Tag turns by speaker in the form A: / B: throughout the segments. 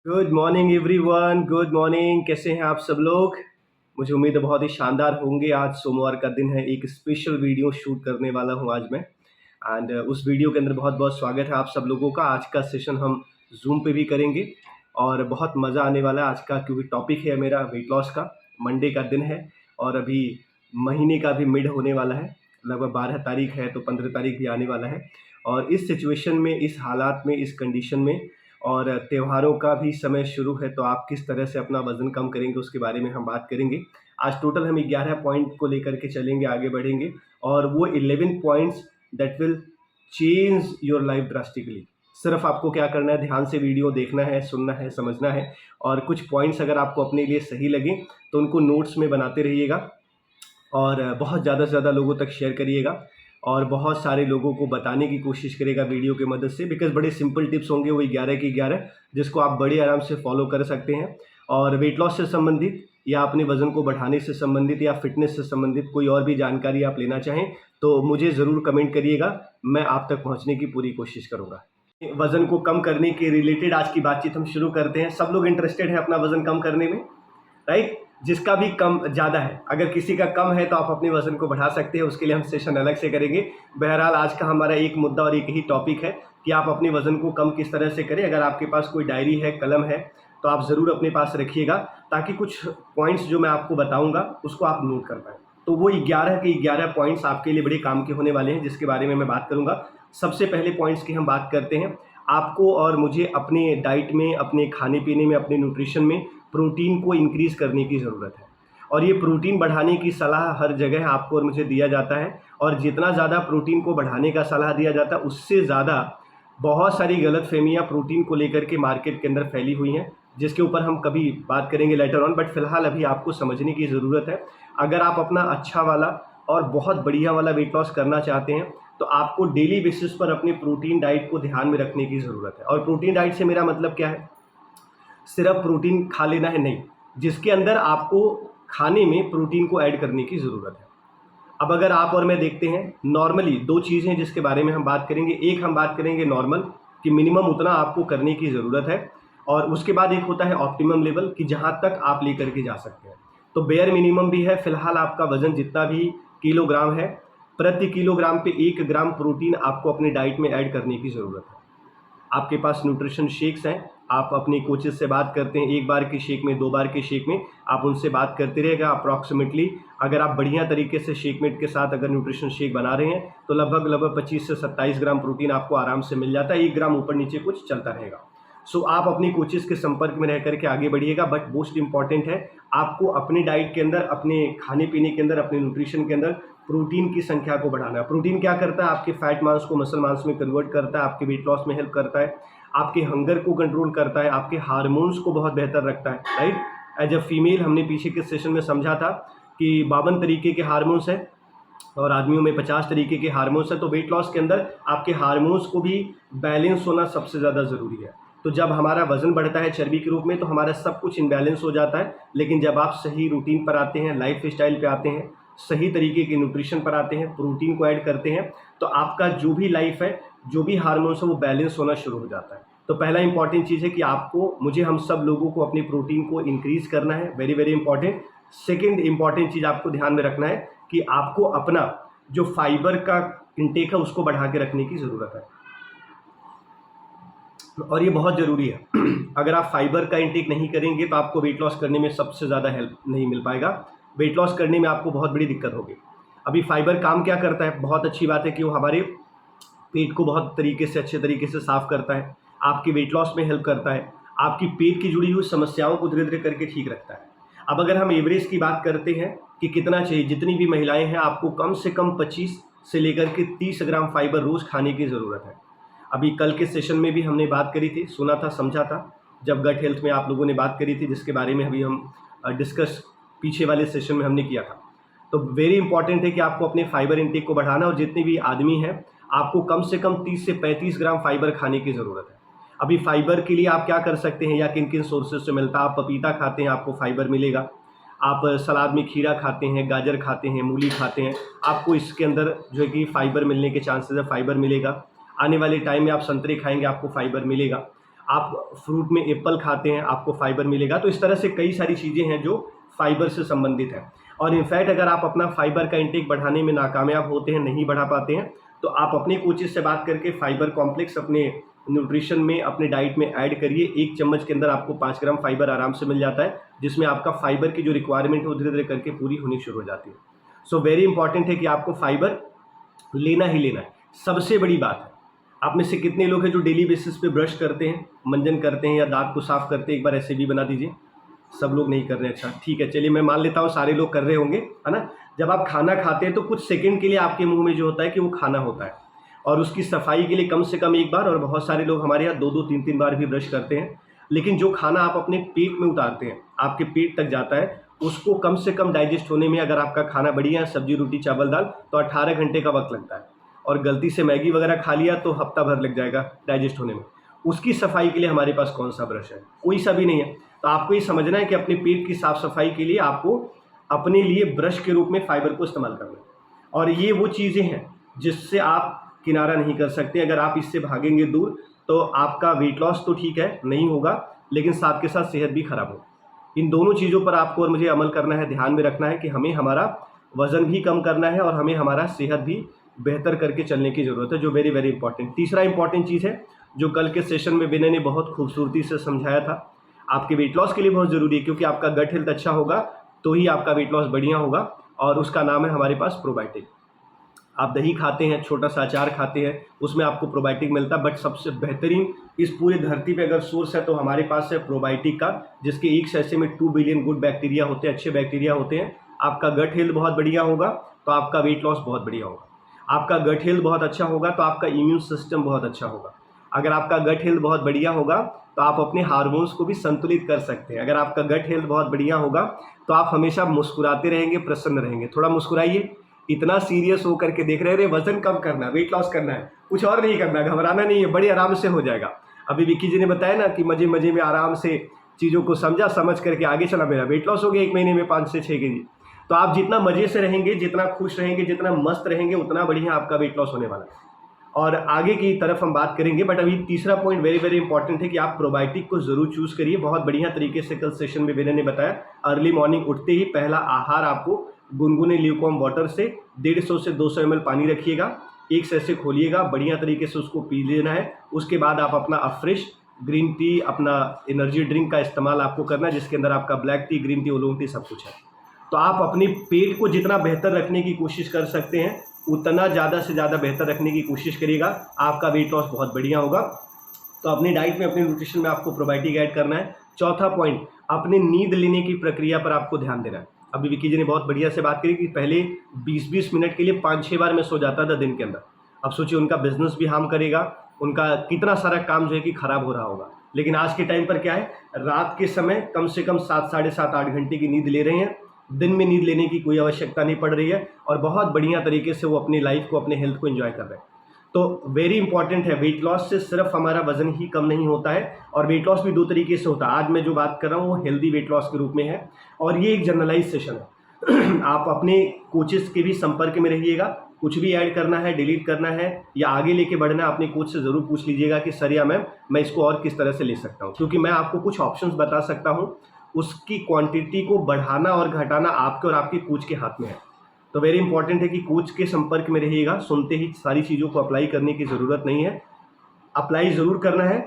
A: Good morning everyone, good morning. कैसे हैं आप सब लोग? मुझे उम्मीद है बहुत ही शानदार होंगे। आज सोमवार का दिन है, एक स्पेशल वीडियो शूट करने वाला हूं आज मैं। एंड उस वीडियो के अंदर बहुत बहुत स्वागत है आप सब लोगों का। आज का सेशन हम जूम पे भी करेंगे और बहुत मज़ा आने वाला है आज का, क्योंकि टॉपिक है मेरा वेट लॉस का। मंडे का दिन है और अभी महीने का भी मिड होने वाला है। लगभग 12 तारीख है तो 15 तारीख भी आने वाला है। और इस सिचुएशन में, इस हालात में, इस कंडीशन में और त्योहारों का भी समय शुरू है, तो आप किस तरह से अपना वज़न कम करेंगे उसके बारे में हम बात करेंगे। आज टोटल हम 11 पॉइंट को लेकर के चलेंगे, आगे बढ़ेंगे और वो 11 points that will change your life drastically. सिर्फ आपको क्या करना है, ध्यान से वीडियो देखना है, सुनना है, समझना है और कुछ पॉइंट्स अगर आपको अपने लिए सही लगे तो उनको नोट्स में बनाते रहिएगा और बहुत ज़्यादा से ज़्यादा लोगों तक शेयर करिएगा और बहुत सारे लोगों को बताने की कोशिश करेगा वीडियो की मदद से। बिकॉज बड़े सिंपल टिप्स होंगे वो 11 की 11, जिसको आप बड़े आराम से फॉलो कर सकते हैं। और वेट लॉस से संबंधित या अपने वज़न को बढ़ाने से संबंधित या फिटनेस से संबंधित कोई और भी जानकारी आप लेना चाहें तो मुझे ज़रूर कमेंट करिएगा, मैं आप तक पहुँचने की पूरी कोशिश करूँगा। वज़न को कम करने के रिलेटेड आज की बातचीत हम शुरू करते हैं। सब लोग इंटरेस्टेड हैं अपना वज़न कम करने में, राइट? जिसका भी कम ज़्यादा है, अगर किसी का कम है तो आप अपने वज़न को बढ़ा सकते हैं, उसके लिए हम सेशन अलग से करेंगे। बहरहाल आज का हमारा एक मुद्दा और एक ही टॉपिक है कि आप अपने वज़न को कम किस तरह से करें। अगर आपके पास कोई डायरी है, कलम है तो आप ज़रूर अपने पास रखिएगा, ताकि कुछ पॉइंट्स जो मैं आपको बताऊँगा उसको आप नोट कर पाएँ। तो वो 11 के 11 पॉइंट्स आपके लिए बड़े काम के होने वाले हैं, जिसके बारे में मैं बात करूँगा। सबसे पहले पॉइंट्स की हम बात करते हैं। आपको और मुझे अपने डाइट में, अपने खाने पीने में, अपने न्यूट्रिशन में प्रोटीन को इंक्रीज़ करने की ज़रूरत है। और ये प्रोटीन बढ़ाने की सलाह हर जगह आपको और मुझे दिया जाता है, और जितना ज़्यादा प्रोटीन को बढ़ाने का सलाह दिया जाता है उससे ज़्यादा बहुत सारी गलतफहमियां प्रोटीन को लेकर के मार्केट के अंदर फैली हुई हैं, जिसके ऊपर हम कभी बात करेंगे लेटर ऑन। बट फिलहाल अभी आपको समझने की ज़रूरत है। अगर आप अपना अच्छा वाला और बहुत बढ़िया वाला वेट लॉस करना चाहते हैं तो आपको डेली बेसिस पर अपने प्रोटीन डाइट को ध्यान में रखने की ज़रूरत है। और प्रोटीन डाइट से मेरा मतलब क्या है? सिर्फ प्रोटीन खा लेना है नहीं, जिसके अंदर आपको खाने में प्रोटीन को ऐड करने की ज़रूरत है। अब अगर आप और मैं देखते हैं, नॉर्मली दो चीज़ें हैं जिसके बारे में हम बात करेंगे। एक हम बात करेंगे नॉर्मल, कि मिनिमम उतना आपको करने की ज़रूरत है, और उसके बाद एक होता है ऑप्टिमम लेवल, कि जहाँ तक आप लेकर के जा सकते हैं। तो बेयर मिनिमम भी है, फिलहाल आपका वज़न जितना भी किलोग्राम है, प्रति किलोग्राम पे 1 ग्राम प्रोटीन आपको अपने डाइट में ऐड करने की ज़रूरत है। आपके पास न्यूट्रिशन शेक्स हैं, आप अपने कोचेस से बात करते हैं, 1 बार के शेक में, 2 बार के शेक में, आप उनसे बात करते रहेगा। अप्रॉक्सीमेटली अगर आप बढ़िया तरीके से शेकमेट के साथ अगर न्यूट्रिशन शेक बना रहे हैं तो लगभग 25 से 27 ग्राम प्रोटीन आपको आराम से मिल जाता है। 1 ग्राम ऊपर नीचे कुछ चलता रहेगा। सो आप अपनी कोचेस के संपर्क में रह करके आगे बढ़िएगा। बट मोस्ट इंपॉर्टेंट है, आपको अपने डाइट के अंदर, अपने खाने पीने के अंदर, अपने न्यूट्रिशन के अंदर प्रोटीन की संख्या को बढ़ाना है। प्रोटीन क्या करता है? आपके फैट मांस को मसल मांस में कन्वर्ट करता है, आपके वेट लॉस में हेल्प करता है, आपके हंगर को कंट्रोल करता है, आपके हार्मोन्स को बहुत बेहतर रखता है, राइट? एज अ फीमेल हमने पीछे के सेशन में समझा था कि 52 तरीके के हार्मोन्स हैं और आदमियों में 50 तरीके के हार्मोन्स हैं। तो वेट लॉस के अंदर आपके हार्मोन्स को भी बैलेंस होना सबसे ज़्यादा ज़रूरी है। तो जब हमारा वजन बढ़ता है चर्बी के रूप में तो हमारा सब कुछ इम्बैलेंस हो जाता है। लेकिन जब आप सही रूटीन पर आते हैं, लाइफ स्टाइल पे आते हैं, सही तरीके के न्यूट्रिशन पर आते हैं, प्रोटीन को ऐड करते हैं, तो आपका जो भी लाइफ है, जो भी हार्मोन्स है, वो बैलेंस होना शुरू हो जाता है। तो पहला इंपॉर्टेंट चीज़ है कि आपको, मुझे, हम सब लोगों को अपनी प्रोटीन को इंक्रीज़ करना है, very very important. Second important चीज़ आपको ध्यान में रखना है कि आपको अपना जो फाइबर का इंटेक है उसको बढ़ा के रखने की ज़रूरत है, और ये बहुत ज़रूरी है। अगर आप फाइबर का इंटेक नहीं करेंगे तो आपको वेट लॉस करने में सबसे ज़्यादा हेल्प नहीं मिल पाएगा। वेट लॉस करने में आपको बहुत बड़ी दिक्कत होगी। अभी फाइबर काम क्या करता है? बहुत अच्छी बात है कि वो हमारे पेट को बहुत तरीके से, अच्छे तरीके से साफ़ करता है, आपके वेट लॉस में हेल्प करता है, आपकी पेट की जुड़ी हुई समस्याओं को धीरे धीरे करके ठीक रखता है। अब अगर हम एवरेज की बात करते हैं कि कितना चाहिए, जितनी भी महिलाएं हैं, आपको कम से कम 25 से लेकर के 30 ग्राम फाइबर रोज़ खाने की ज़रूरत है। अभी कल के सेशन में भी हमने बात करी थी, सुना था, समझा था, जब गट हेल्थ में आप लोगों ने बात करी थी, जिसके बारे में अभी हम डिस्कस पीछे वाले सेशन में हमने किया था। तो वेरी इंपॉर्टेंट है कि आपको अपने फाइबर इंटेक को बढ़ाना, और जितने भी आदमी हैं आपको कम से कम 30 से 35 ग्राम फाइबर खाने की ज़रूरत है। अभी फाइबर के लिए आप क्या कर सकते हैं या किन किन सोर्सेज से मिलता है? आप पपीता खाते हैं, आपको फाइबर मिलेगा। आप सलाद में खीरा खाते हैं, गाजर खाते हैं, मूली खाते हैं, आपको इसके अंदर जो है कि फ़ाइबर मिलने के चांसेस है, फ़ाइबर मिलेगा। आने वाले टाइम में आप संतरे खाएंगे, आपको फ़ाइबर मिलेगा। आप फ्रूट में एप्पल खाते हैं, आपको फाइबर मिलेगा। तो इस तरह से कई सारी चीज़ें हैं जो फाइबर से संबंधित हैं। और इनफैक्ट अगर आप अपना फाइबर का इंटेक बढ़ाने में नाकामयाब होते हैं, नहीं बढ़ा पाते हैं, तो आप अपने कोचेस से बात करके फाइबर कॉम्प्लेक्स अपने न्यूट्रिशन में, अपने डाइट में ऐड करिए। 1 चम्मच के अंदर आपको 5 ग्राम फाइबर आराम से मिल जाता है, जिसमें आपका फाइबर की जो रिक्वायरमेंट है वो धीरे धीरे करके पूरी होनी शुरू हो जाती है। सो वेरी इंपॉर्टेंट है कि आपको फाइबर लेना ही लेना है। सबसे बड़ी बात है, आप में से कितने लोग हैं जो डेली बेसिस पे ब्रश करते हैं, मंजन करते हैं या दांत को साफ करते हैं? एक बार ऐसे भी बना दीजिए। सब लोग नहीं कर रहे हैं, अच्छा ठीक है, चलिए मैं मान लेता हूँ सारे लोग कर रहे होंगे, है ना। जब आप खाना खाते हैं तो कुछ सेकंड के लिए आपके मुंह में जो होता है कि वो खाना होता है, और उसकी सफाई के लिए कम से कम 1 बार, और बहुत सारे लोग हमारे यहाँ 2-2, 3-3 बार भी ब्रश करते हैं। लेकिन जो खाना आप अपने पेट में उतारते हैं, आपके पेट तक जाता है, उसको कम से कम डाइजेस्ट होने में, अगर आपका खाना बढ़िया है, सब्जी रोटी चावल दाल, तो 18 घंटे का वक्त लगता है। और गलती से मैगी वगैरह खा लिया तो हफ्ता भर लग जाएगा डाइजेस्ट होने में। उसकी सफाई के लिए हमारे पास कौन सा ब्रश है? कोई सा भी नहीं है। तो आपको ये समझना है कि अपने पेट की साफ सफाई के लिए आपको अपने लिए ब्रश के रूप में फाइबर को इस्तेमाल करना है। और ये वो चीज़ें हैं जिससे आप किनारा नहीं कर सकते। अगर आप इससे भागेंगे दूर तो आपका वेट लॉस तो ठीक है नहीं होगा, लेकिन साथ के साथ सेहत भी खराब होगी। इन दोनों चीज़ों पर आपको और मुझे अमल करना है, ध्यान में रखना है कि हमें हमारा वज़न भी कम करना है और हमें हमारा सेहत भी बेहतर करके चलने की ज़रूरत है, जो वेरी वेरी इंपॉर्टेंट। तीसरा इंपॉर्टेंट चीज़ है जो कल के सेशन में विनय ने बहुत खूबसूरती से समझाया था, आपके वेट लॉस के लिए बहुत ज़रूरी है, क्योंकि आपका गट हेल्थ अच्छा होगा तो ही आपका वेट लॉस बढ़िया होगा, और उसका नाम है हमारे पास प्रोबायोटिक। आप दही खाते हैं, छोटा सा अचार खाते हैं, उसमें आपको प्रोबायोटिक मिलता है, बट सबसे बेहतरीन इस पूरी धरती पे अगर सोर्स है तो हमारे पास है प्रोबायोटिक का, जिसके एक सैसे में 2 बिलियन गुड बैक्टीरिया होते हैं, अच्छे बैक्टीरिया होते हैं। आपका गट हेल्थ बहुत बढ़िया होगा तो आपका वेट लॉस बहुत बढ़िया होगा। आपका गट हेल्थ बहुत अच्छा होगा तो आपका इम्यून सिस्टम बहुत अच्छा होगा। अगर आपका गट हेल्थ बहुत बढ़िया होगा तो आप अपने हार्मोन्स को भी संतुलित कर सकते हैं। अगर आपका गट हेल्थ बहुत बढ़िया होगा तो आप हमेशा मुस्कुराते रहेंगे, प्रसन्न रहेंगे। थोड़ा मुस्कुराइए, इतना सीरियस होकर के देख रहे हैं, वजन कम करना है, वेट लॉस करना है, कुछ और नहीं करना है, घबराना नहीं है, बड़े आराम से हो जाएगा। अभी विक्की जी ने बताया ना कि मजे मजे में आराम से चीज़ों को समझ करके आगे चला, मेरा वेट लॉस हो गया 1 महीने में 5 से 6 केजी। तो आप जितना मजे से रहेंगे, जितना खुश रहेंगे, जितना मस्त रहेंगे, उतना बढ़िया आपका वेट लॉस होने वाला है। और आगे की तरफ हम बात करेंगे, बट अभी तीसरा पॉइंट वेरी वेरी इंपॉर्टेंट है कि आप प्रोबायोटिक को जरूर चूज करिए। बहुत बढ़िया तरीके से कल सेशन में विनय ने बताया, अर्ली मॉर्निंग उठते ही पहला आहार आपको गुनगुने ल्यूकवार्म वाटर से 150 से 200 ml पानी रखिएगा, एक से खोलिएगा, बढ़िया तरीके से उसको पी लेना है। उसके बाद आप अपना फ्रेश ग्रीन टी, अपना एनर्जी ड्रिंक का इस्तेमाल आपको करना है, जिसके अंदर आपका black T, green tea, oolong tea सब कुछ है। तो आप अपने पेट को जितना बेहतर रखने की कोशिश कर सकते हैं, उतना ज़्यादा से ज़्यादा बेहतर रखने की कोशिश करिएगा, आपका वेट लॉस बहुत बढ़िया होगा। तो अपनी डाइट में, अपने न्यूट्रिशन में आपको प्रोबायोटिक ऐड करना है। चौथा पॉइंट, अपनी नींद लेने की प्रक्रिया पर आपको ध्यान देना है। अभी विक्की जी ने बहुत बढ़िया से बात करी कि पहले 20-20 मिनट के लिए 5-6 बार मैं सो जाता था दिन के अंदर। अब सोचिए उनका बिजनेस भी हार्म करेगा, उनका कितना सारा काम जो है कि खराब हो रहा होगा। लेकिन आज के टाइम पर क्या है, रात के समय कम से कम 7, साढ़े 7, 8 घंटे की नींद ले रहे हैं। दिन में नींद लेने की कोई आवश्यकता नहीं पड़ रही है, और बहुत बढ़िया तरीके से वो अपनी लाइफ को, अपने हेल्थ को एंजॉय कर रहे हैं। तो वेरी इंपॉर्टेंट है, वेट लॉस से सिर्फ हमारा वजन ही कम नहीं होता है, और वेट लॉस भी 2 तरीके से होता है। आज मैं जो बात कर रहा हूँ वो हेल्दी वेट लॉस के रूप में है, और ये एक जनरलाइज सेशन है। आप अपने कोचेस के भी संपर्क में रहिएगा, कुछ भी ऐड करना है, डिलीट करना है या आगे लेके बढ़ना है, अपने कोच से ज़रूर पूछ लीजिएगा कि सर या मैम मैं इसको और किस तरह से ले सकता हूँ, क्योंकि मैं आपको कुछ ऑप्शंस बता सकता हूँ, उसकी क्वांटिटी को बढ़ाना और घटाना आपके और आपके कोच के हाथ में है। तो वेरी इंपॉर्टेंट है कि कोच के संपर्क में रहिएगा, सुनते ही सारी चीज़ों को अप्लाई करने की ज़रूरत नहीं है, अप्लाई ज़रूर करना है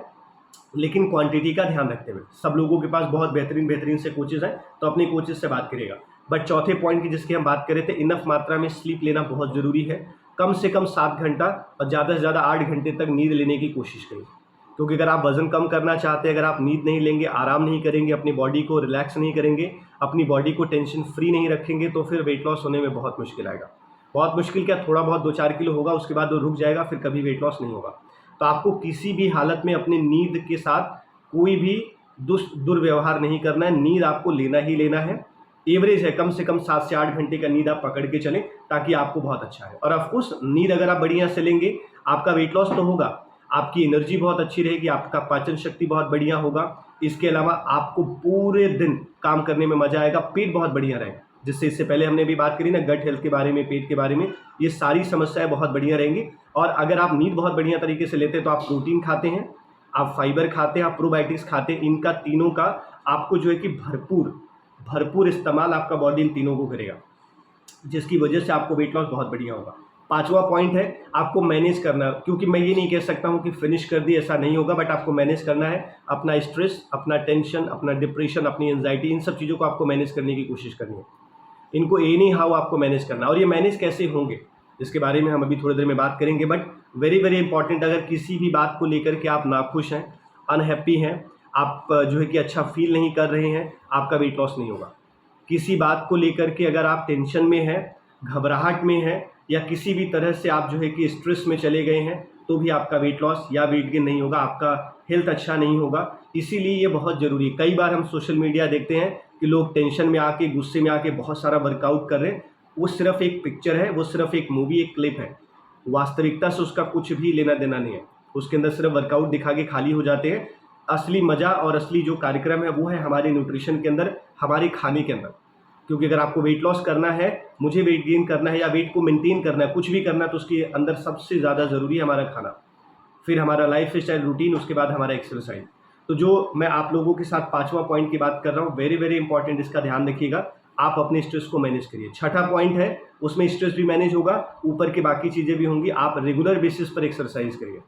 A: लेकिन क्वांटिटी का ध्यान रखते हुए। सब लोगों के पास बहुत बेहतरीन से कोचेज़ हैं, तो अपने कोचेज़ से बात करिएगा। बट चौथे पॉइंट की जिसकी हम बात कर रहे थे, इनफ मात्रा में स्लीप लेना बहुत ज़रूरी है। कम से कम 7 घंटा और ज़्यादा से ज़्यादा 8 घंटे तक नींद लेने की कोशिश करिए, क्योंकि अगर आप वज़न कम करना चाहते हैं, अगर आप नींद नहीं लेंगे, आराम नहीं करेंगे, अपनी बॉडी को रिलैक्स नहीं करेंगे, अपनी बॉडी को टेंशन फ्री नहीं रखेंगे, तो फिर वेट लॉस होने में बहुत मुश्किल आएगा। बहुत मुश्किल क्या, थोड़ा बहुत 2-4 किलो होगा, उसके बाद वो रुक जाएगा, फिर कभी वेट लॉस नहीं होगा। तो आपको किसी भी हालत में अपनी नींद के साथ कोई भी दुर्व्यवहार नहीं करना है। नींद आपको लेना ही लेना है। एवरेज है कम से कम 7 से 8 घंटे का नींद आप पकड़ के चलें, ताकि आपको बहुत अच्छा है। और ऑफकोर्स नींद अगर आप बढ़िया से लेंगे, आपका वेट लॉस तो होगा, आपकी एनर्जी बहुत अच्छी रहेगी, आपका पाचन शक्ति बहुत बढ़िया होगा। इसके अलावा आपको पूरे दिन काम करने में मजा आएगा, पेट बहुत बढ़िया रहेगा, जिससे इससे पहले हमने भी बात करी ना गट हेल्थ के बारे में, पेट के बारे में, ये सारी समस्याएं बहुत बढ़िया रहेंगी। और अगर आप नींद बहुत बढ़िया तरीके से लेते हैं तो आप प्रोटीन खाते हैं, आप फाइबर खाते हैं, आप प्रोबायोटिक्स खाते हैं, इनका तीनों का आपको जो है कि भरपूर इस्तेमाल आपका बॉडी इन तीनों को करेगा, जिसकी वजह से आपको वेट लॉस बहुत बढ़िया होगा। पांचवा पॉइंट है आपको मैनेज करना, क्योंकि मैं ये नहीं कह सकता हूँ कि फिनिश कर दी, ऐसा नहीं होगा, बट आपको मैनेज करना है अपना स्ट्रेस, अपना टेंशन, अपना डिप्रेशन, अपनी एंजाइटी, इन सब चीज़ों को आपको मैनेज करने की कोशिश करनी है। इनको एनी हाउ आपको मैनेज करना, और ये मैनेज कैसे होंगे इसके बारे में हम अभी थोड़ी देर में बात करेंगे। बट वेरी वेरी इंपॉर्टेंट, अगर किसी भी बात को लेकर के आप नाखुश हैं, अनहैप्पी हैं, आप जो है कि अच्छा फील नहीं कर रहे हैं, आपका वेट लॉस नहीं होगा। किसी बात को लेकर के अगर आप टेंशन में हैं, घबराहट में हैं, या किसी भी तरह से आप जो है कि स्ट्रेस में चले गए हैं, तो भी आपका वेट लॉस या वेट गेन नहीं होगा, आपका हेल्थ अच्छा नहीं होगा। इसीलिए ये बहुत ज़रूरी है। कई बार हम सोशल मीडिया देखते हैं कि लोग टेंशन में आके, गुस्से में आके बहुत सारा वर्कआउट कर रहे हैं। वो सिर्फ एक पिक्चर है, वो सिर्फ एक मूवी, एक क्लिप है, वास्तविकता से उसका कुछ भी लेना देना नहीं है। उसके अंदर सिर्फ वर्कआउट दिखा के खाली हो जाते हैं। असली मज़ा और असली जो कार्यक्रम है वो है हमारे न्यूट्रिशन के अंदर, हमारे खाने के अंदर। क्योंकि अगर आपको वेट लॉस करना है, मुझे वेट गेन करना है, या वेट को मेंटेन करना है, कुछ भी करना है, तो उसके अंदर सबसे ज़्यादा ज़रूरी है हमारा खाना, फिर हमारा लाइफ स्टाइल रूटीन, उसके बाद हमारा एक्सरसाइज। तो जो मैं आप लोगों के साथ पांचवा पॉइंट की बात कर रहा हूँ, वेरी वेरी इंपॉर्टेंट, इसका ध्यान रखिएगा। आप अपने स्ट्रेस को मैनेज करिए। छठा पॉइंट है, उसमें स्ट्रेस भी मैनेज होगा, ऊपर की बाकी चीज़ें भी होंगी। आप रेगुलर बेसिस पर एक्सरसाइज करिए।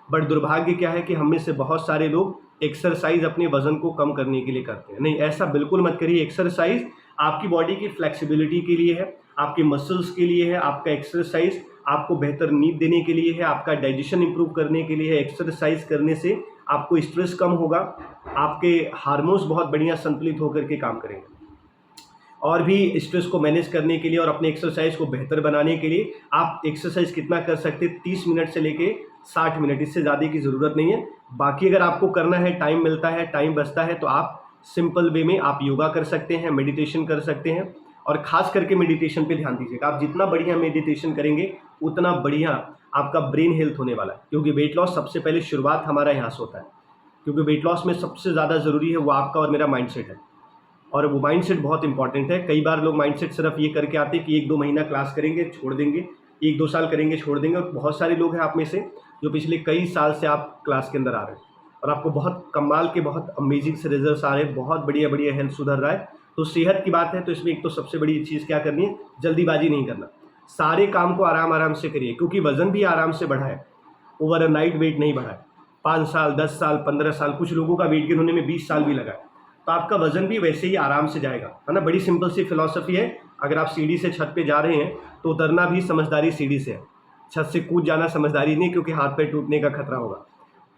A: बट दुर्भाग्य क्या है कि हम में से बहुत सारे लोग एक्सरसाइज अपने वजन को कम करने के लिए करते हैं। नहीं, ऐसा बिल्कुल मत करिए। एक्सरसाइज आपकी बॉडी की फ्लेक्सिबिलिटी के लिए है, आपके मसल्स के लिए है। आपका एक्सरसाइज आपको बेहतर नींद देने के लिए है, आपका डाइजेशन इंप्रूव करने के लिए है। एक्सरसाइज करने से आपको स्ट्रेस कम होगा, आपके हार्मोन्स बहुत बढ़िया संतुलित होकर के काम करेंगे। और भी स्ट्रेस को मैनेज करने के लिए और अपने एक्सरसाइज को बेहतर बनाने के लिए आप एक्सरसाइज कितना कर सकते हैं, 30 मिनट से लेके 60 मिनट, इससे ज़्यादा की ज़रूरत नहीं है। बाकी अगर आपको करना है, टाइम मिलता है, टाइम बचता है, तो आप सिंपल वे में आप योगा कर सकते हैं, मेडिटेशन कर सकते हैं। और ख़ास करके मेडिटेशन पे ध्यान दीजिएगा। आप जितना बढ़िया मेडिटेशन करेंगे उतना बढ़िया आपका ब्रेन हेल्थ होने वाला है। क्योंकि वेट लॉस सबसे पहले शुरुआत हमारा यहाँ से होता है। क्योंकि वेट लॉस में सबसे ज़्यादा ज़रूरी है वो आपका और मेरा माइंडसेट है, और वो माइंडसेट बहुत इंपॉर्टेंट है। कई बार लोग माइंडसेट सिर्फ ये करके आते हैं कि 1-2 महीना क्लास करेंगे, छोड़ देंगे, 1-2 साल करेंगे, छोड़ देंगे। और बहुत सारे लोग हैं आप में से जो पिछले कई साल से आप क्लास के अंदर आ रहे हैं और आपको बहुत कमाल के, बहुत अमेजिंग से रिजल्ट्स आ रहे हैं, बहुत बढ़िया बढ़िया हेल्थ सुधर रहा है। तो सेहत की बात है तो इसमें एक तो सबसे बड़ी चीज़ क्या करनी है, जल्दीबाजी नहीं करना। सारे काम को आराम आराम से करिए, क्योंकि वज़न भी आराम से बढ़ा है, ओवरनाइट वेट नहीं बढ़ा है। 5 साल, 10 साल, 15 साल, कुछ लोगों का वेट गेन होने में 20 साल भी लगा है। तो आपका वज़न भी वैसे ही आराम से जाएगा, है ना। बड़ी सिंपल सी फिलॉसफी है। अगर आप सीढ़ी से छत पे जा रहे हैं तो उतरना भी समझदारी सीढ़ी से है, छत से कूद जाना समझदारी नहीं, क्योंकि हाथ पैर टूटने का खतरा होगा।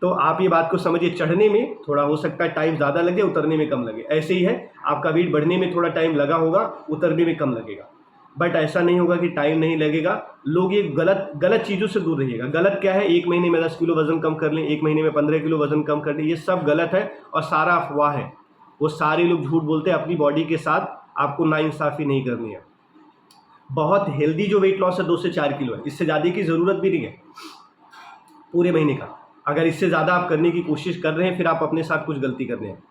A: तो आप ये बात को समझिए, चढ़ने में थोड़ा हो सकता है टाइम ज़्यादा लगे, उतरने में कम लगे। ऐसे ही है, आपका वेट बढ़ने में थोड़ा टाइम लगा होगा, उतरने में कम लगेगा। बट ऐसा नहीं होगा कि टाइम नहीं लगेगा। लोग ये गलत चीज़ों से दूर रहिएगा। गलत क्या है, 1 महीने में 10 किलो वजन कम कर लें, 1 महीने में 15 किलो वजन कम कर लें, ये सब गलत है और सारा अफवाह है। वो सारे लोग झूठ बोलते हैं। अपनी बॉडी के साथ आपको नाइंसाफ़ी नहीं करनी है। बहुत हेल्दी जो वेट लॉस है 2 से 4 किलो है, इससे ज़्यादा की ज़रूरत भी नहीं है पूरे महीने का। अगर इससे ज़्यादा आप करने की कोशिश कर रहे हैं, फिर आप अपने साथ कुछ गलती कर रहे हैं।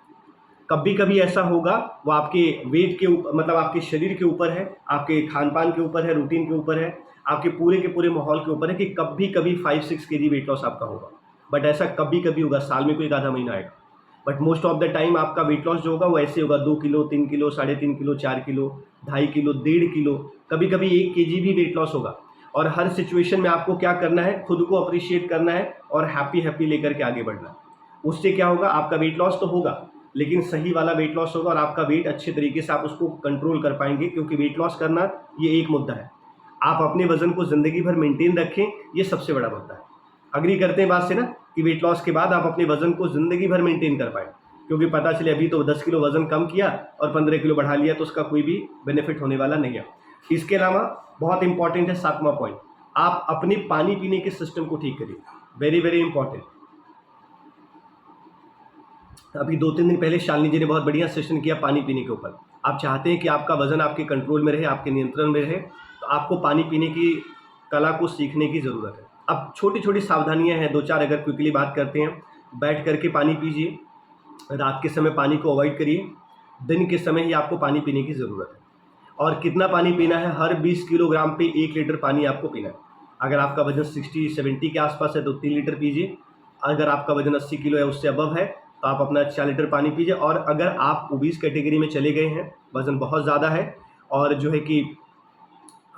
A: कभी कभी ऐसा होगा, वो आपके वेट के ऊपर, मतलब आपके शरीर के ऊपर है, आपके खान पान के ऊपर है, रूटीन के ऊपर है, आपके पूरे के पूरे माहौल के ऊपर है कि कभी कभी 5-6 kg वेट लॉस आपका होगा। बट ऐसा कभी कभी होगा, साल में कोई आधा महीना आएगा। But most of the time आपका वेट लॉस जो होगा वो ऐसे होगा, 2 kilo, 3 kilo, 3.5 kilo, 4 kilo, 2.5 kilo, 1.5 kilo, कभी कभी 1 kg भी वेट लॉस होगा। और हर सिचुएशन में आपको क्या करना है, खुद को अप्रिशिएट करना है और हैप्पी लेकर के आगे बढ़ना है। उससे क्या होगा, आपका वेट लॉस तो होगा, लेकिन सही वाला वेट लॉस होगा और आपका वेट अच्छे तरीके से आप उसको कंट्रोल कर पाएंगे। क्योंकि वेट लॉस करना ये एक मुद्दा है, आप अपने वजन को ज़िंदगी भर मेंटेन रखें, ये सबसे बड़ा मुद्दा है। अग्री करते हैं बात से ना, कि वेट लॉस के बाद आप अपने वजन को ज़िंदगी भर मेंटेन कर पाएँ। क्योंकि पता चले अभी तो 10 किलो वजन कम किया और 15 किलो बढ़ा लिया, तो उसका कोई भी बेनिफिट होने वाला नहीं है। इसके अलावा बहुत इंपॉर्टेंट है 7वां पॉइंट, आप अपने पानी पीने के सिस्टम को ठीक करिए। Very very important. अभी 2-3 दिन पहले शालिनी जी ने बहुत बढ़िया सेशन किया पानी पीने के ऊपर। आप चाहते हैं कि आपका वजन आपके कंट्रोल में रहे, आपके नियंत्रण में रहे, तो आपको पानी पीने की कला को सीखने की ज़रूरत है। अब छोटी छोटी सावधानियां हैं, 2-4 अगर क्विकली बात करते हैं। बैठ करके पानी पीजिए, रात के समय पानी को अवॉइड करिए, दिन के समय ही आपको पानी पीने की ज़रूरत है। और कितना पानी पीना है, हर 20 किलोग्राम पे 1 लीटर पानी आपको पीना है। अगर आपका वजन 60-70 के आसपास है तो 3 लीटर पीजिए, अगर आपका वजन 80 किलो है उससे अबव है तो आप अपना 4 लीटर पानी पीजिए। और अगर आप ओबीस कैटेगरी में चले गए हैं, वज़न बहुत ज़्यादा है और जो है कि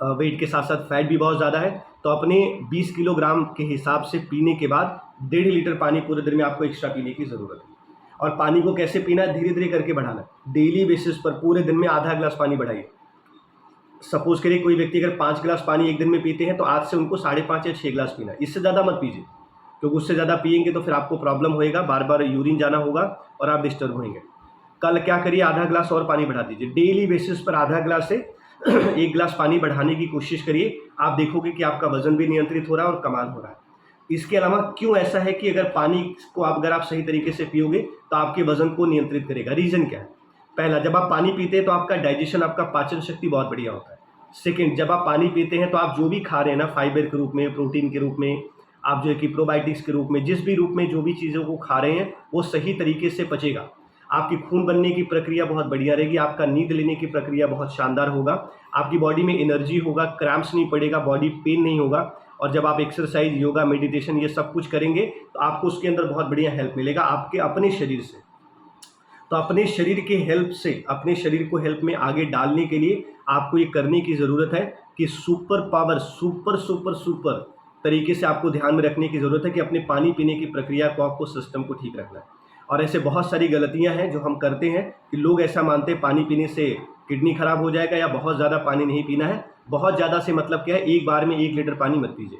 A: वेट के साथ साथ फैट भी बहुत ज़्यादा है, तो अपने 20 किलोग्राम के हिसाब से पीने के बाद 1.5 लीटर पानी पूरे दिन में आपको एक्स्ट्रा पीने की ज़रूरत है। और पानी को कैसे पीना है, धीरे धीरे करके बढ़ाना है। डेली बेसिस पर पूरे दिन में आधा ग्लास पानी बढ़ाइए। सपोज करिए कोई व्यक्ति अगर 5 गिलास पानी एक दिन में पीते हैं तो आज से उनको 5.5 या 6 गिलास पीना है। इससे ज़्यादा मत पीजिए, क्योंकि उससे ज़्यादा पिएंगे तो फिर आपको प्रॉब्लम होएगा, बार बार यूरिन जाना होगा और आप डिस्टर्ब होंगे। कल क्या करिए, आधा ग्लास और पानी बढ़ा दीजिए। डेली बेसिस पर आधा ग्लास से 1 गिलास पानी बढ़ाने की कोशिश करिए। आप देखोगे कि आपका वजन भी नियंत्रित हो रहा है और कमाल हो रहा है। इसके अलावा क्यों ऐसा है कि अगर पानी को अगर आप सही तरीके से पियोगे तो आपके वजन को नियंत्रित करेगा। रीज़न क्या है? पहला, जब आप पानी पीते हैं तो आपका डाइजेशन, आपका पाचन शक्ति बहुत बढ़िया होता है। सेकंड, जब आप पानी पीते हैं तो आप जो भी खा रहे हैं ना, फाइबर के रूप में, प्रोटीन के रूप में, आप जो है कि प्रोबायोटिक्स के रूप में, जिस भी रूप में जो भी चीज़ों को खा रहे हैं वो सही तरीके से पचेगा। आपकी खून बनने की प्रक्रिया बहुत बढ़िया रहेगी, आपका नींद लेने की प्रक्रिया बहुत शानदार होगा, आपकी बॉडी में एनर्जी होगा, क्रैम्प्स नहीं पड़ेगा, बॉडी पेन नहीं होगा। और जब आप एक्सरसाइज, योगा, मेडिटेशन ये सब कुछ करेंगे तो आपको उसके अंदर बहुत बढ़िया हेल्प मिलेगा आपके अपने शरीर से। तो अपने शरीर के हेल्प से, अपने शरीर को हेल्प में आगे डालने के लिए आपको ये करने की ज़रूरत है कि super power, super super super तरीके से आपको ध्यान में रखने की ज़रूरत है कि अपने पानी पीने की प्रक्रिया को, आपको सिस्टम को ठीक रखना है। और ऐसे बहुत सारी गलतियां हैं जो हम करते हैं कि लोग ऐसा मानते हैं पानी पीने से किडनी खराब हो जाएगा या बहुत ज़्यादा पानी नहीं पीना है। बहुत ज़्यादा से मतलब क्या है, एक बार में 1 लीटर पानी मत पीजिए।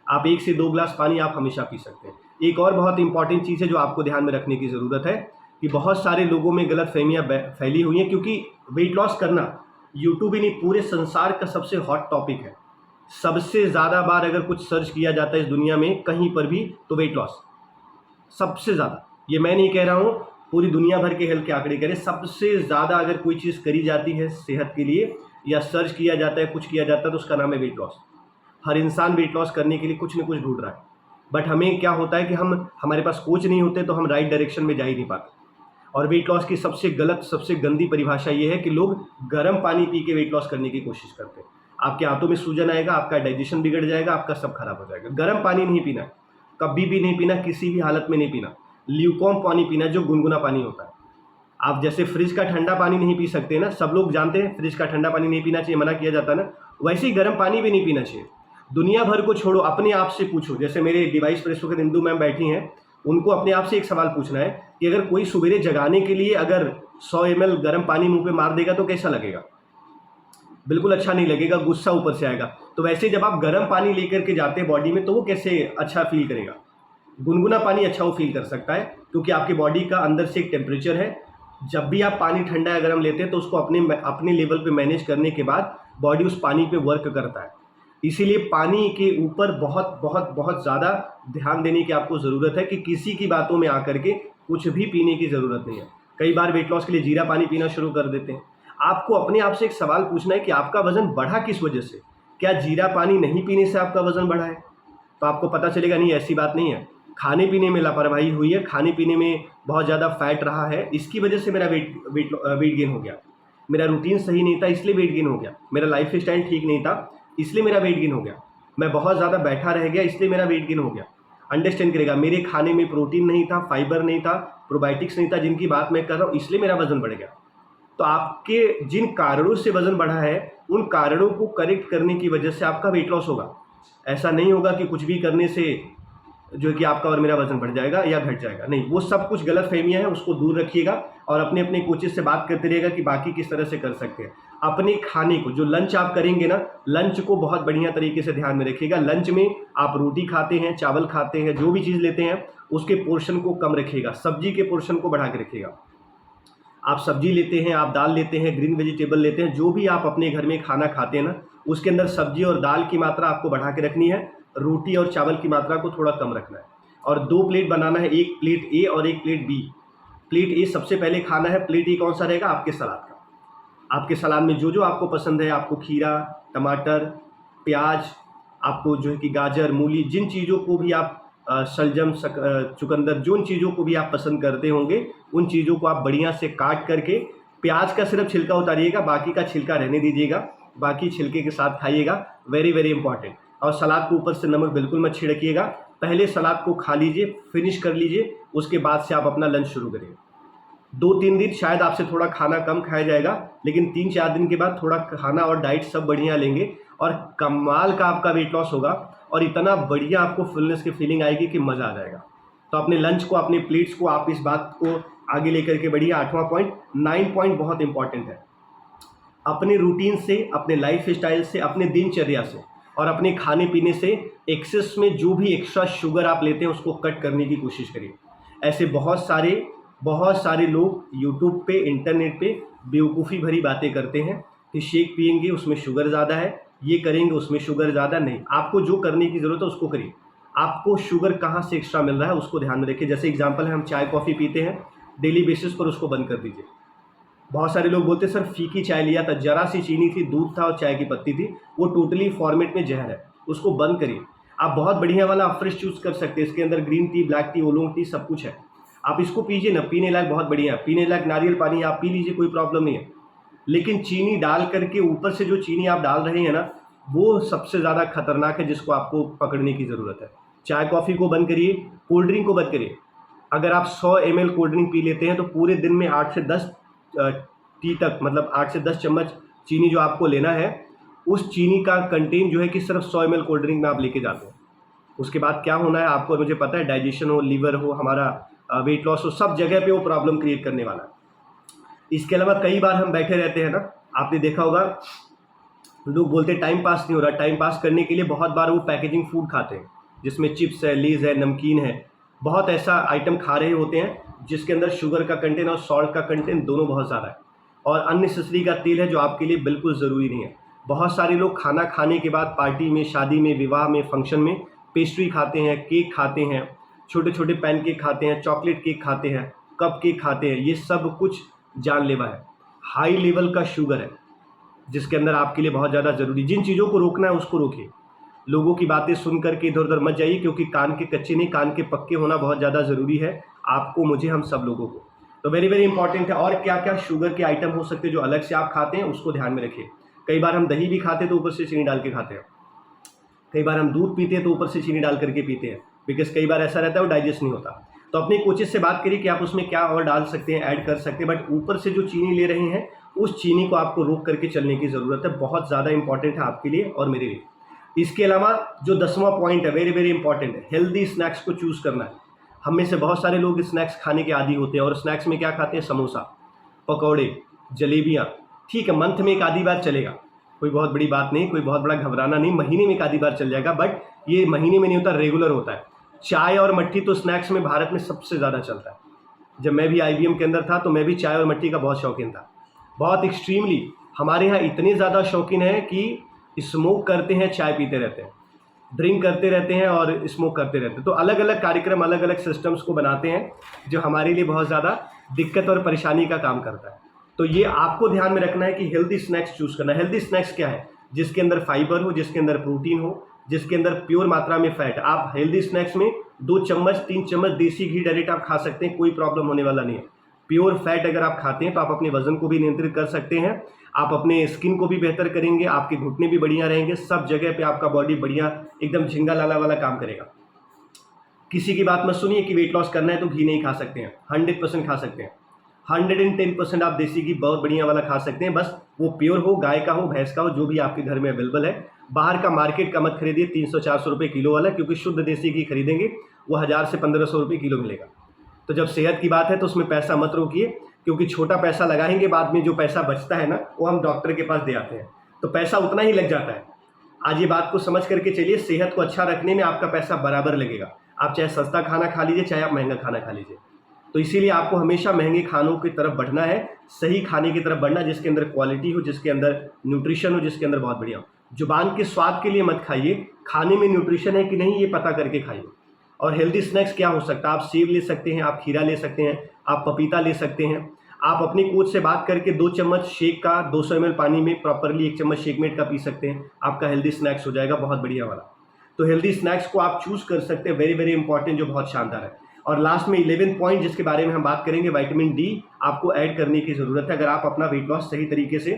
A: आप 1 से 2 ग्लास पानी आप हमेशा पी सकते हैं। एक और बहुत इंपॉर्टेंट चीज़ है जो आपको ध्यान में रखने की ज़रूरत है कि बहुत सारे लोगों में गलत फहमियाँ फैली हुई हैं, क्योंकि वेट लॉस करना यूट्यूब ही नहीं, पूरे संसार का सबसे हॉट टॉपिक है। सबसे ज़्यादा बार अगर कुछ सर्च किया जाता है इस दुनिया में कहीं पर भी तो वेट लॉस सबसे ज़्यादा। ये मैं नहीं कह रहा हूँ, पूरी दुनिया भर के हेल्थ के आंकड़े कह रहे हैं। सबसे ज़्यादा अगर कोई चीज़ करी जाती है सेहत के लिए या सर्च किया जाता है, कुछ किया जाता है, तो उसका नाम है वेट लॉस। हर इंसान वेट लॉस करने के लिए कुछ न कुछ ढूंढ रहा है, बट हमें क्या होता है कि हमारे पास कोच नहीं होते तो हम राइट डायरेक्शन में जा ही नहीं पाते। और वेट लॉस की सबसे गलत, सबसे गंदी परिभाषा ये है कि लोग गर्म पानी पी के वेट लॉस करने की कोशिश करते हैं। आपके हाथों में सूजन आएगा, आपका डाइजेशन बिगड़ जाएगा, आपका सब खराब हो जाएगा। गर्म पानी नहीं पीना, कभी भी नहीं पीना, किसी भी हालत में नहीं पीना। ल्यूकॉम पानी पीना, जो गुनगुना पानी होता है। आप जैसे फ्रिज का ठंडा पानी नहीं पी सकते ना, सब लोग जानते हैं फ्रिज का ठंडा पानी नहीं पीना चाहिए, मना किया जाता है ना, वैसे ही गर्म पानी भी नहीं पीना चाहिए। दुनिया भर को छोड़ो, अपने आप से पूछो। जैसे मेरे डिवाइस पर इस वक्त इंदू मैम बैठी हैं, उनको अपने आप से एक सवाल पूछना है कि अगर कोई सवेरे जगाने के लिए अगर 100 ml गर्म पानी मुंह पे मार देगा तो कैसा लगेगा? बिल्कुल अच्छा नहीं लगेगा, गुस्सा ऊपर से आएगा। तो वैसे जब आप गर्म पानी लेकर के जाते हैं बॉडी में तो वो कैसे अच्छा फील करेगा? गुनगुना पानी अच्छा वो फील कर सकता है, क्योंकि आपकी बॉडी का अंदर से एक टेम्परेचर है। जब भी आप पानी ठंडा या गर्म लेते हैं तो उसको अपने लेवल पे मैनेज करने के बाद बॉडी उस पानी पे वर्क करता है। इसीलिए पानी के ऊपर बहुत बहुत बहुत ज़्यादा ध्यान देने की आपको ज़रूरत है कि किसी की बातों में आकर के कुछ भी पीने की ज़रूरत नहीं है। कई बार वेट लॉस के लिए जीरा पानी पीना शुरू कर देते हैं। आपको अपने आप से एक सवाल पूछना है कि आपका वज़न बढ़ा किस वजह से? क्या जीरा पानी नहीं पीने से आपका वज़न बढ़ा है? तो आपको पता चलेगा नहीं, ऐसी बात नहीं है। खाने पीने में लापरवाही हुई है, खाने पीने में बहुत ज़्यादा फैट रहा है, इसकी वजह से मेरा वेट गेन हो गया। मेरा रूटीन सही नहीं था इसलिए वेट गेन हो गया। मेरा लाइफ स्टाइल ठीक नहीं था इसलिए मेरा वेट गेन हो गया। मैं बहुत ज़्यादा बैठा रह गया इसलिए मेरा वेट गेन हो गया। अंडरस्टैंड करेगा, मेरे खाने में प्रोटीन नहीं था, फाइबर नहीं था, प्रोबायोटिक्स नहीं था, जिनकी बात मैं कर रहा हूँ, इसलिए मेरा वज़न बढ़ गया। तो आपके जिन कारणों से वज़न बढ़ा है उन कारणों को करेक्ट करने की वजह से आपका वेट लॉस होगा। ऐसा नहीं होगा कि कुछ भी करने से जो है कि आपका और मेरा वज़न बढ़ जाएगा या घट जाएगा। नहीं, वो सब कुछ गलत फहमियाँ हैं, उसको दूर रखिएगा और अपने अपने कोचेस से बात करते रहिएगा कि बाकी किस तरह से कर सकते हैं। अपने खाने को, जो लंच आप करेंगे ना, लंच को बहुत बढ़िया तरीके से ध्यान में रखिएगा। लंच में आप रोटी खाते हैं, चावल खाते हैं, जो भी चीज़ लेते हैं उसके पोर्शन को कम रखिएगा, सब्जी के पोर्शन को बढ़ा के रखिएगा। आप सब्जी लेते हैं, आप दाल लेते हैं, ग्रीन वेजिटेबल लेते हैं, जो भी आप अपने घर में खाना खाते हैं ना, उसके अंदर सब्जी और दाल की मात्रा आपको बढ़ा के रखनी है, रोटी और चावल की मात्रा को थोड़ा कम रखना है। और 2 प्लेट बनाना है, एक प्लेट ए और एक प्लेट बी। प्लेट ए सबसे पहले खाना है, प्लेट ए कौन सा रहेगा? आपके सलाद का। आपके सलाद में जो जो आपको पसंद है, आपको खीरा, टमाटर, प्याज, आपको जो है कि गाजर, मूली, जिन चीज़ों को भी आप शलजम, चुकंदर, जिन चीज़ों को भी आप पसंद करते होंगे उन चीज़ों को आप बढ़िया से काट करके, प्याज का सिर्फ छिलका उतारिएगा, बाकी का छिलका रहने दीजिएगा, बाकी छिलके के साथ खाइएगा। Very very important. और सलाद के ऊपर से नमक बिल्कुल मत छिड़किएगा, पहले सलाद को खा लीजिए, फिनिश कर लीजिए, उसके बाद से आप अपना लंच शुरू करिए। 2-3 दिन शायद आपसे थोड़ा खाना कम खाया जाएगा, लेकिन 3-4 दिन के बाद थोड़ा खाना और डाइट सब बढ़िया लेंगे और कमाल का आपका वेट लॉस होगा और इतना बढ़िया आपको फुलनेस की फीलिंग आएगी कि मज़ा आ जाएगा। तो अपने लंच को, अपने प्लेट्स को आप इस बात को आगे लेकर के बढ़िए। 8वां पॉइंट, 9 पॉइंट बहुत इंपॉर्टेंट है। अपने रूटीन से, अपने लाइफ स्टाइल से, अपने दिनचर्या से और अपने खाने पीने से एक्सेस में जो भी एक्स्ट्रा शुगर आप लेते हैं उसको कट करने की कोशिश करिए। ऐसे बहुत सारे लोग यूट्यूब पे, इंटरनेट पे बेवकूफ़ी भरी बातें करते हैं कि शेक पियेंगे उसमें शुगर ज़्यादा है, ये करेंगे उसमें शुगर ज़्यादा। नहीं, आपको जो करने की ज़रूरत है उसको करिए। आपको शुगर कहाँ से एक्स्ट्रा मिल रहा है उसको ध्यान में रखिए। जैसे एग्जांपल है, हम चाय कॉफ़ी पीते हैं डेली बेसिस पर, उसको बंद कर दीजिए। बहुत सारे लोग बोलते हैं सर फीकी चाय लिया था, जरा सी चीनी थी, दूध था और चाय की पत्ती थी, वो टोटली फॉर्मेट में जहर है, उसको बंद करिए। आप बहुत बढ़िया वाला फ्रेश चूज़ कर सकते हैं, इसके अंदर green tea, black T, oolong tea सब कुछ है, आप इसको पीजिए ना, पीने लायक बहुत बढ़िया है। पीने लायक नारियल पानी आप पी लीजिए, कोई प्रॉब्लम नहीं है। लेकिन चीनी डाल करके ऊपर से जो चीनी आप डाल रहे हैं ना, वो सबसे ज़्यादा खतरनाक है, जिसको आपको पकड़ने की ज़रूरत है। चाय कॉफ़ी को बंद करिए, कोल्ड ड्रिंक को बंद करिए। अगर आप 100 ml कोल्ड ड्रिंक पी लेते हैं तो पूरे दिन में 8 से 10 टी तक, मतलब 8 से 10 चम्मच चीनी जो आपको लेना है, उस चीनी का कंटेंट जो है कि सिर्फ 100 ml कोल्ड ड्रिंक में आप लेके जाते हैं। उसके बाद क्या होना है आपको, मुझे पता है, डाइजेशन हो, लीवर हो, हमारा वेट लॉस हो, सब जगह पे वो प्रॉब्लम क्रिएट करने वाला है। इसके अलावा कई बार हम बैठे रहते हैं ना, आपने देखा होगा लोग बोलते हैं टाइम पास नहीं हो रहा। टाइम पास करने के लिए बहुत बार वो पैकेजिंग फूड खाते हैं, जिसमें चिप्स है, लेज है, नमकीन है, बहुत ऐसा आइटम खा रहे होते हैं जिसके अंदर शुगर का कंटेंट और सॉल्ट का कंटेंट दोनों बहुत ज़्यादा है, और अननेसेसरी का तेल है जो आपके लिए बिल्कुल ज़रूरी नहीं है। बहुत सारे लोग खाना खाने के बाद पार्टी में, शादी में, विवाह में, फंक्शन में पेस्ट्री खाते हैं, केक खाते हैं, छोटे छोटे पैनकेक खाते हैं, चॉकलेट केक खाते हैं, कप केक खाते हैं। ये सब कुछ जानलेवा है, हाई लेवल का शुगर है, जिसके अंदर आपके लिए बहुत ज़्यादा ज़रूरी। जिन चीज़ों को रोकना है उसको रोकिए। लोगों की बातें सुन करके इधर उधर मत जाइए, क्योंकि कान के कच्चे नहीं, कान के पक्के होना बहुत ज़्यादा ज़रूरी है, आपको, मुझे, हम सब लोगों को। तो वेरी वेरी इंपॉर्टेंट है। और क्या क्या शुगर के आइटम हो सकते हैं जो अलग से आप खाते हैं, उसको ध्यान में रखिए। कई बार हम दही भी खाते हैं तो ऊपर से चीनी डाल के खाते हैं, कई बार हम दूध पीते हैं तो ऊपर से चीनी डाल करके पीते हैं, बिकॉज कई बार ऐसा रहता है वो डाइजेस्ट नहीं होता। तो अपने कोचेस से बात करिए कि आप उसमें क्या और डाल सकते हैं, ऐड कर सकते हैं, बट ऊपर से जो चीनी ले रहे हैं उस चीनी को आपको रोक करके चलने की ज़रूरत है। बहुत ज़्यादा इंपॉर्टेंट है आपके लिए और मेरे लिए। इसके अलावा जो 10वां पॉइंट है, वेरी वेरी इंपॉर्टेंट है, हेल्दी स्नैक्स को चूज़ करना है। हम में से बहुत सारे लोग स्नैक्स खाने के आदी होते हैं, और स्नैक्स में क्या खाते हैं, समोसा, पकौड़े, जलेबियाँ। ठीक है, मंथ में एक आधी बार चलेगा, कोई बहुत बड़ी बात नहीं, कोई बहुत बड़ा घबराना नहीं, महीने में एक आधी बार चल जाएगा, बट ये महीने में नहीं होता, रेगुलर होता है। चाय और मट्ठी तो स्नैक्स में भारत में सबसे ज़्यादा चलता है। जब मैं भी IBM के अंदर था तो मैं भी चाय और मट्ठी का बहुत शौकीन था, बहुत एक्सट्रीमली। हमारे यहाँ इतने ज़्यादा शौकीन है कि स्मोक करते हैं, चाय पीते रहते हैं, ड्रिंक करते रहते हैं और स्मोक करते रहते हैं। तो अलग अलग कार्यक्रम, अलग अलग सिस्टम्स को बनाते हैं जो हमारे लिए बहुत ज़्यादा दिक्कत और परेशानी का काम करता है। तो ये आपको ध्यान में रखना है कि हेल्दी स्नैक्स चूज़ करना है। हेल्दी स्नैक्स क्या है, जिसके अंदर फाइबर हो, जिसके अंदर प्रोटीन हो, जिसके अंदर प्योर मात्रा में फैट। आप हेल्दी स्नैक्स में 2 चम्मच 3 चम्मच देसी घी डायरेक्ट आप खा सकते हैं, कोई प्रॉब्लम होने वाला नहीं है। प्योर फैट अगर आप खाते हैं तो आप अपने वजन को भी नियंत्रित कर सकते हैं, आप अपने स्किन को भी बेहतर करेंगे, आपके घुटने भी बढ़िया रहेंगे, सब जगह पे आपका बॉडी बढ़िया एकदम झिंगा लाला वाला काम करेगा। किसी की बात मत सुनिए कि वेट लॉस करना है तो घी नहीं खा सकते हैं, 100% खा सकते हैं। 110% आप देसी घी बहुत बढ़िया वाला खा सकते हैं, बस वो प्योर हो, गाय का हो, भैंस का हो, जो भी आपके घर में अवेलेबल है। बाहर का मार्केट का मत खरीदिए 300-400 रुपये किलो वाला, क्योंकि शुद्ध देसी घी खरीदेंगे वो 1000 से 1500 रुपये किलो मिलेगा। तो जब सेहत की बात है तो उसमें पैसा मत रोकिए, क्योंकि छोटा पैसा लगाएंगे, बाद में जो पैसा बचता है ना वो हम डॉक्टर के पास दे आते हैं, तो पैसा उतना ही लग जाता है। आज ये बात को समझ करके चलिए, सेहत को अच्छा रखने में आपका पैसा बराबर लगेगा। आप चाहे सस्ता खाना खा लीजिए, चाहे आप महंगा खाना खा लीजिए। तो इसीलिए आपको हमेशा महंगे खानों की तरफ बढ़ना है, सही खाने की तरफ बढ़ना, जिसके अंदर क्वालिटी हो, जिसके अंदर न्यूट्रिशन हो, जिसके अंदर बहुत बढ़िया हो। जुबान के स्वाद के लिए मत खाइए, खाने में न्यूट्रिशन है कि नहीं ये पता करके खाइए। और हेल्दी स्नैक्स क्या हो सकता है, आप सेब ले सकते हैं, आप खीरा ले सकते हैं, आप पपीता ले सकते हैं। आप अपने कोच से बात करके 2 चम्मच शेक का 200 ml पानी में प्रॉपरली 1 चम्मच शेक मेट का पी सकते हैं, आपका हेल्दी स्नैक्स हो जाएगा बहुत बढ़िया वाला। तो हेल्दी स्नैक्स को आप चूज़ कर सकते हैं, वेरी वेरी इंपॉर्टेंट, जो बहुत शानदार है। और लास्ट में 11 पॉइंट जिसके बारे में हम बात करेंगे, विटामिन डी आपको ऐड करने की ज़रूरत है अगर आप अपना वेट लॉस सही तरीके से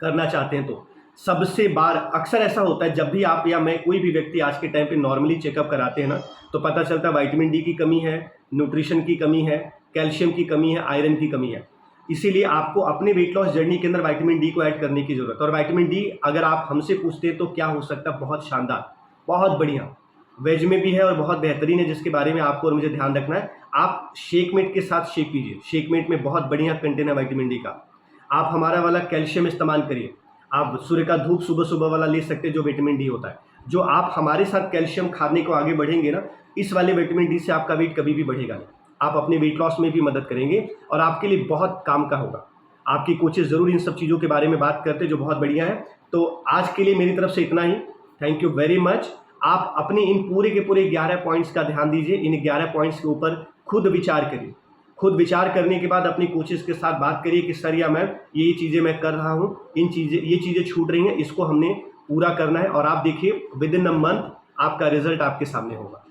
A: करना चाहते हैं। तो सबसे बार अक्सर ऐसा होता है जब भी आप या मैं कोई भी व्यक्ति आज के टाइम पे नॉर्मली चेकअप कराते हैं ना, तो पता चलता है विटामिन डी की कमी है, न्यूट्रिशन की कमी है, कैल्शियम की कमी है, आयरन की कमी है। इसीलिए आपको अपने वेट लॉस जर्नी के अंदर विटामिन डी को ऐड करने की जरूरत है। और विटामिन डी अगर आप हमसे पूछते हैं तो क्या हो सकता है, बहुत शानदार, बहुत बढ़िया, वेज में भी है और बहुत बेहतरीन है, जिसके बारे में आपको और मुझे ध्यान रखना है। आप शेकमेट के साथ शेक पीजिए, शेकमेट में बहुत बढ़िया कंटेंट है विटामिन डी का। आप हमारा वाला कैल्शियम इस्तेमाल करिए, आप सूर्य का धूप सुबह सुबह वाला ले सकते हैं जो विटामिन डी होता है। जो आप हमारे साथ कैल्शियम खाने को आगे बढ़ेंगे ना, इस वाले विटामिन डी से आपका वेट कभी भी बढ़ेगा नहीं। आप अपने वेट लॉस में भी मदद करेंगे और आपके लिए बहुत काम का होगा। आपकी कोचेज ज़रूर इन सब चीज़ों के बारे में बात करते हैं जो बहुत बढ़िया है। तो आज के लिए मेरी तरफ से इतना ही। Thank you very much. आप अपने इन पूरे के पूरे 11 पॉइंट्स का ध्यान दीजिए। इन 11 पॉइंट्स के ऊपर खुद विचार करिए। खुद विचार करने के बाद अपनी कोचेस के साथ बात करिए कि सर या मैम ये चीज़ें मैं कर रहा हूँ, ये चीज़ें छूट रही हैं, इसको हमने पूरा करना है। और आप देखिए विद इन अ मंथ आपका रिजल्ट आपके सामने होगा।